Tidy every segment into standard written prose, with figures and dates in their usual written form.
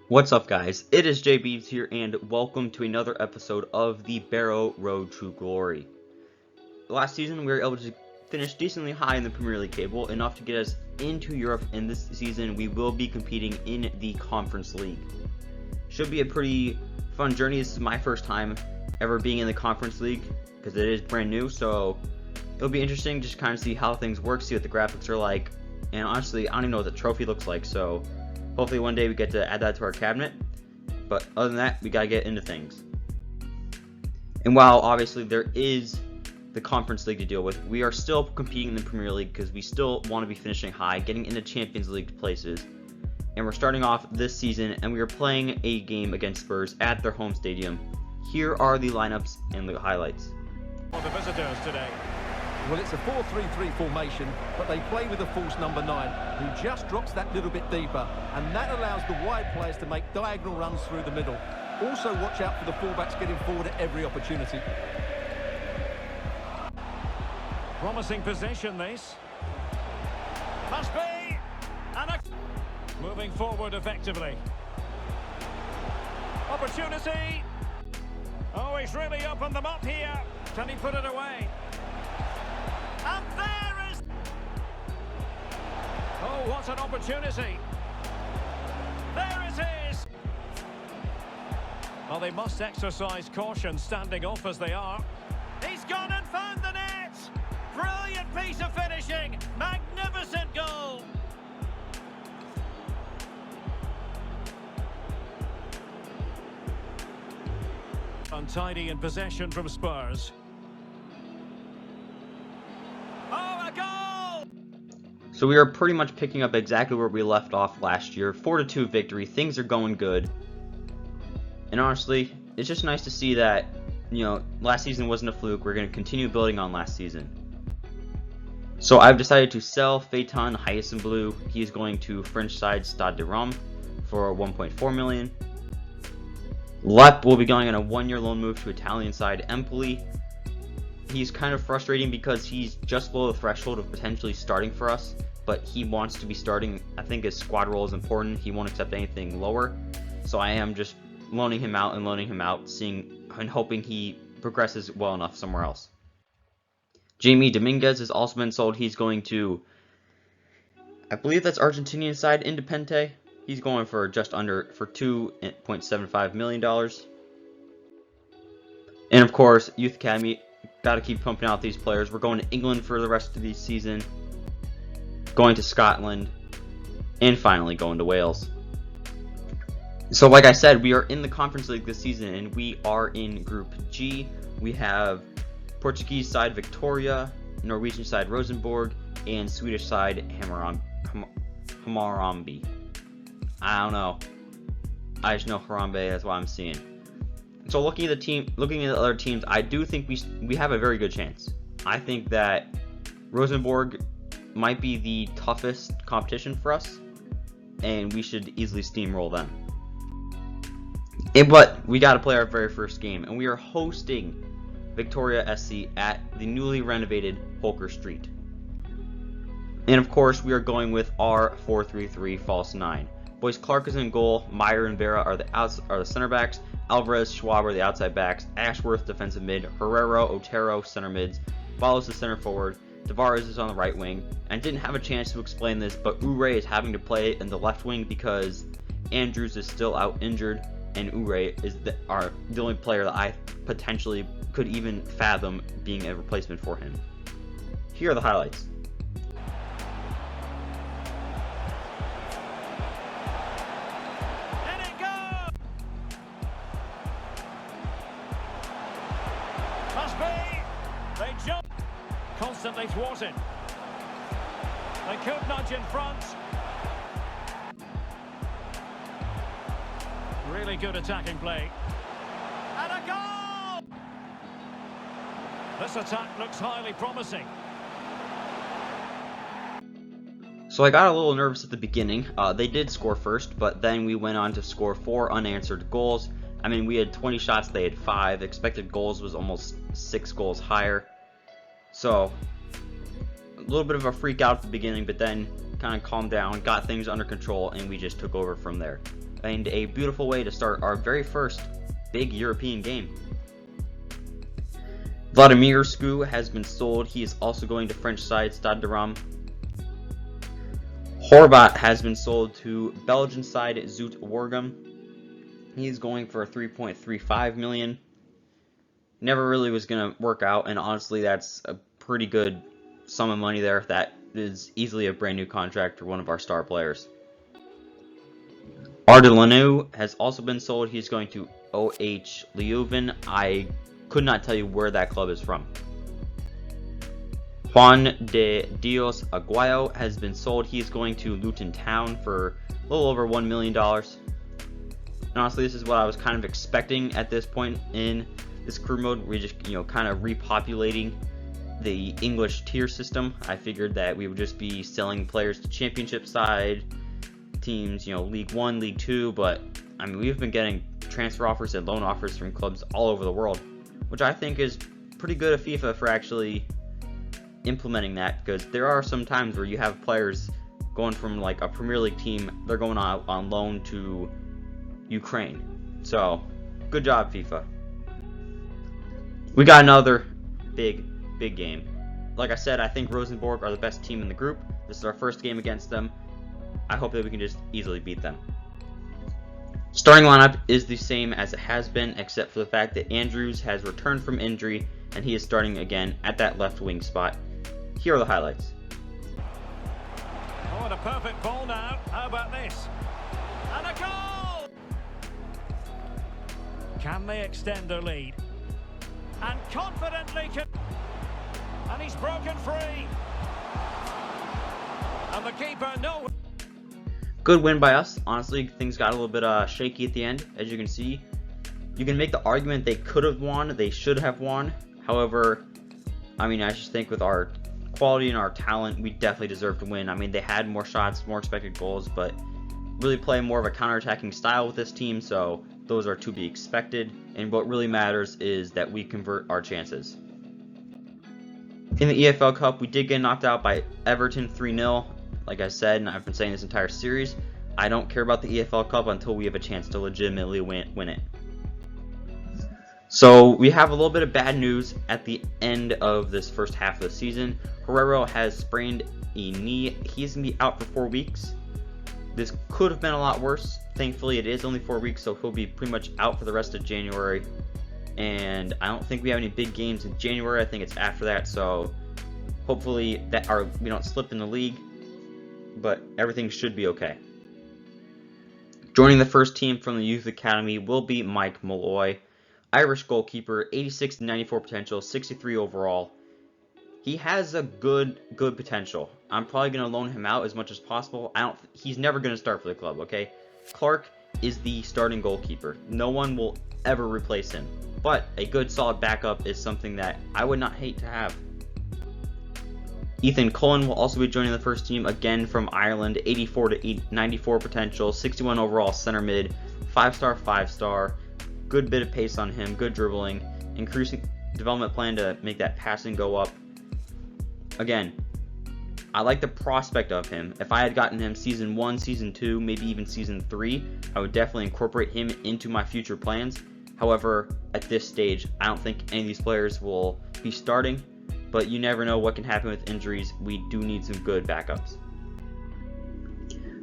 What's up, guys? It is JBeebs here, and welcome to another episode of the Barrow Road to Glory. Last season, we were able to finish decently high in the Premier League table, enough to get us into Europe, and this season we will be competing in the Conference League. Should be a pretty fun journey. This is my first time ever being in the Conference League, because it is brand new, so it'll be interesting just kind of see how things work, see what the graphics are like, and honestly, I don't even know what the trophy looks like, so hopefully one day we get to add that to our cabinet, but other than that, we gotta get into things. And while obviously there is the Conference League to deal with, we are still competing in the Premier League because we still want to be finishing high, getting into Champions League places. And we're starting off this season, and we are playing a game against Spurs at their home stadium. Here are the lineups and the highlights. For the visitors today. Well, it's a 4-3-3 formation, but they play with a false number 9, who just drops that little bit deeper, and that allows the wide players to make diagonal runs through the middle. Also, watch out for the fullbacks getting forward at every opportunity. Promising possession, this. Must be! And moving forward effectively. Opportunity! Oh, he's really opened them up here. Can he put it away? And there is... Oh, what an opportunity. There it is. Well, they must exercise caution standing off as they are. He's gone and found the net. Brilliant piece of finishing. Magnificent goal. Untidy in possession from Spurs. So we are pretty much picking up exactly where we left off last year. 4-2 victory. Things are going good. And honestly, it's just nice to see that, last season wasn't a fluke. We're going to continue building on last season. So I've decided to sell Phaeton Hyacinth Blue. He is going to French side Stade de Rome for 1.4 million. Lep will be going on a 1-year loan move to Italian side Empoli. He's kind of frustrating because he's just below the threshold of potentially starting for us, but he wants to be starting. I think his squad role is important. He won't accept anything lower, so I am just loaning him out, seeing and hoping he progresses well enough somewhere else. Jamie Dominguez has also been sold. He's going to, I believe that's Argentinian side Independiente. He's going for just under $2.75 million. And of course, Youth Academy. Got to keep pumping out these players. We're going to England for the rest of the season, going to Scotland, and finally going to Wales. So like I said, we are in the Conference League this season, and we are in Group G. We have Portuguese side Victoria, Norwegian side Rosenborg, and Swedish side Hammaraby. I don't know. I just know Harambe, that's what I'm seeing. So looking at the other teams, I do think we have a very good chance. I think that Rosenborg might be the toughest competition for us, and we should easily steamroll them. But we got to play our very first game, and we are hosting Victoria SC at the newly renovated Holker Street. And of course, we are going with our 4-3-3 false 9. Boyce Clark is in goal. Meyer and Vera are the center backs. Alvarez, Schwab are the outside backs. Ashworth, defensive mid. Herrera, Otero, center mids. Follows the center forward. Tavares is on the right wing. And I didn't have a chance to explain this, but Ure is having to play in the left wing because Andrews is still out injured, and Ure is the only player that I potentially could even fathom being a replacement for him. Here are the highlights. They jump, constantly thwarted. They could nudge in front. Really good attacking play. And a goal! This attack looks highly promising. So I got a little nervous at the beginning. They did score first, but then we went on to score 4 unanswered goals. I mean, we had 20 shots, they had 5. Expected goals was almost 6 goals higher. So, a little bit of a freak out at the beginning, but then kind of calmed down, got things under control, and we just took over from there. and a beautiful way to start our very first big European game. Vladimir Sku has been sold. He is also going to French side Stade de Reims. Horvat has been sold to Belgian side Zoet Waregem. He's going for 3.35 million. Never really was going to work out, and honestly, that's a pretty good sum of money there. That is easily a brand new contract for one of our star players. Ardelanu has also been sold. He's going to OH Leuven. I could not tell you where that club is from. Juan de Dios Aguayo has been sold. He's going to Luton Town for a little over $1 million. And honestly, this is what I was kind of expecting at this point in this career mode. We're just, kind of repopulating the English tier system. I figured that we would just be selling players to championship side teams, League 1, League 2, but I mean, we've been getting transfer offers and loan offers from clubs all over the world, which I think is pretty good of FIFA for actually implementing that, because there are some times where you have players going from like a Premier League team, they're going out on loan to Ukraine. So, good job, FIFA. We got another big game. Like I said, I think Rosenborg are the best team in the group. This is our first game against them. I hope that we can just easily beat them. Starting lineup is the same as it has been, except for the fact that Andrews has returned from injury and he is starting again at that left wing spot. Here are the highlights. Oh, and a perfect ball now. How about this? And a goal! Can they extend their lead? And confidently can... And he's broken free. And the keeper, no... Good win by us. Honestly, things got a little bit shaky at the end, as you can see. You can make the argument they could have won, they should have won. However, I mean, I just think with our quality and our talent, we definitely deserve to win. I mean, they had more shots, more expected goals, but really play more of a counter-attacking style with this team, so those are to be expected. And what really matters is that we convert our chances. In the EFL Cup, we did get knocked out by Everton 3-0. Like I said, and I've been saying this entire series, I don't care about the EFL Cup until we have a chance to legitimately win it. So we have a little bit of bad news at the end of this first half of the season. Herrero has sprained a knee. He's going to be out for 4 weeks. This could have been a lot worse. Thankfully, it is only 4 weeks, so he'll be pretty much out for the rest of January. And I don't think we have any big games in January. I think it's after that, so hopefully we don't slip in the league. But everything should be okay. Joining the first team from the Youth Academy will be Mike Malloy, Irish goalkeeper, 86 to 94 potential, 63 overall. He has a good potential. I'm probably going to loan him out as much as possible. He's never going to start for the club, okay? Clark is the starting goalkeeper. No one will ever replace him. But a good solid backup is something that I would not hate to have. Ethan Cullen will also be joining the first team, again from Ireland, 84 to 94 potential, 61 overall center mid, 5-star, 5-star, good bit of pace on him, good dribbling, increasing development plan to make that passing go up. Again, I like the prospect of him. If I had gotten him season 1, season 2, maybe even season 3, I would definitely incorporate him into my future plans. However, at this stage, I don't think any of these players will be starting. But you never know what can happen with injuries. We do need some good backups.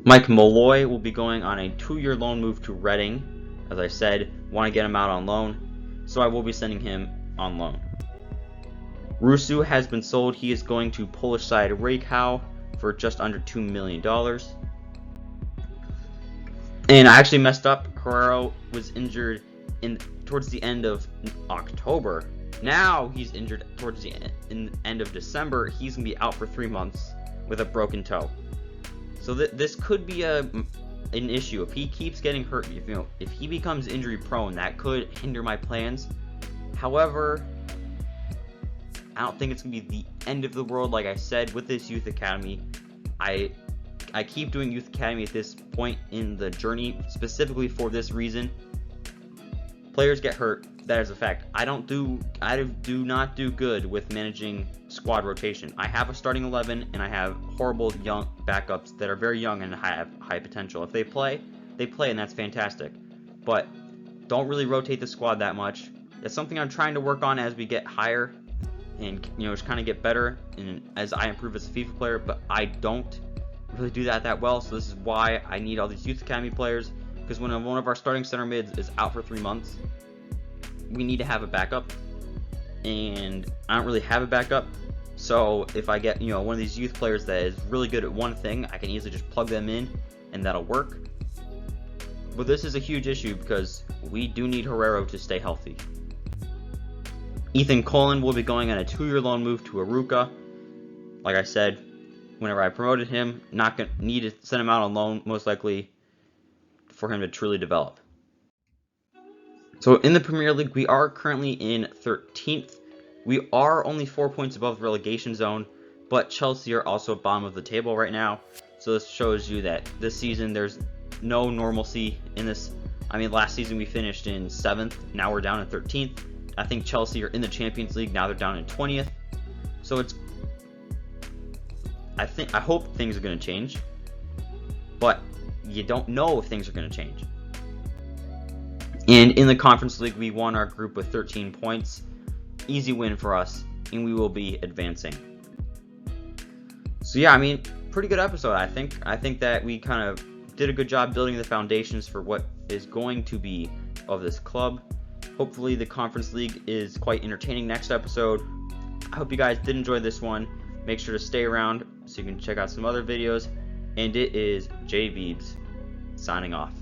Mike Malloy will be going on a 2-year loan move to Reading. As I said, want to get him out on loan, so I will be sending him on loan. Rusu has been sold. He is going to Polish side Rakau for just under $2 million. And I actually messed up. Herrero was injured towards the end of October. Now he's injured towards the end of December. He's going to be out for 3 months with a broken toe. So this could be an issue. If he keeps getting hurt, if he becomes injury prone, that could hinder my plans. However, I don't think it's going to be the end of the world. Like I said, with this youth academy, I keep doing youth academy at this point in the journey, specifically for this reason. Players get hurt. That is a fact. I do not do good with managing squad rotation. I have a starting 11 and I have horrible young backups that are very young and have high potential. If they play, they play, and that's fantastic. But don't really rotate the squad that much. That's something I'm trying to work on as we get higher and, just kind of get better and as I improve as a FIFA player, but I don't really do that well. So this is why I need all these youth academy players, because when one of our starting center mids is out for 3 months, we need to have a backup, and I don't really have a backup. So if I get one of these youth players that is really good at one thing, I can easily just plug them in and that'll work. But this is a huge issue because we do need Herrero to stay healthy. Ethan Cullen will be going on a 2-year loan move to Aruca. Like I said, whenever I promoted him, not going to need to send him out on loan, most likely, for him to truly develop. So in the Premier League, we are currently in 13th. We are only 4 points above the relegation zone, but Chelsea are also bottom of the table right now. So this shows you that this season there's no normalcy in this. I mean, last season we finished in 7th, now we're down in 13th. I think Chelsea are in the Champions League, now they're down in 20th. So I hope things are going to change, but you don't know if things are going to change. And in the Conference League, we won our group with 13 points. Easy win for us, and we will be advancing. So yeah, I mean, pretty good episode, I think. I think that we kind of did a good job building the foundations for what is going to be of this club. Hopefully the Conference League is quite entertaining next episode. I hope you guys did enjoy this one. Make sure to stay around so you can check out some other videos. And it is Jay Beebs signing off.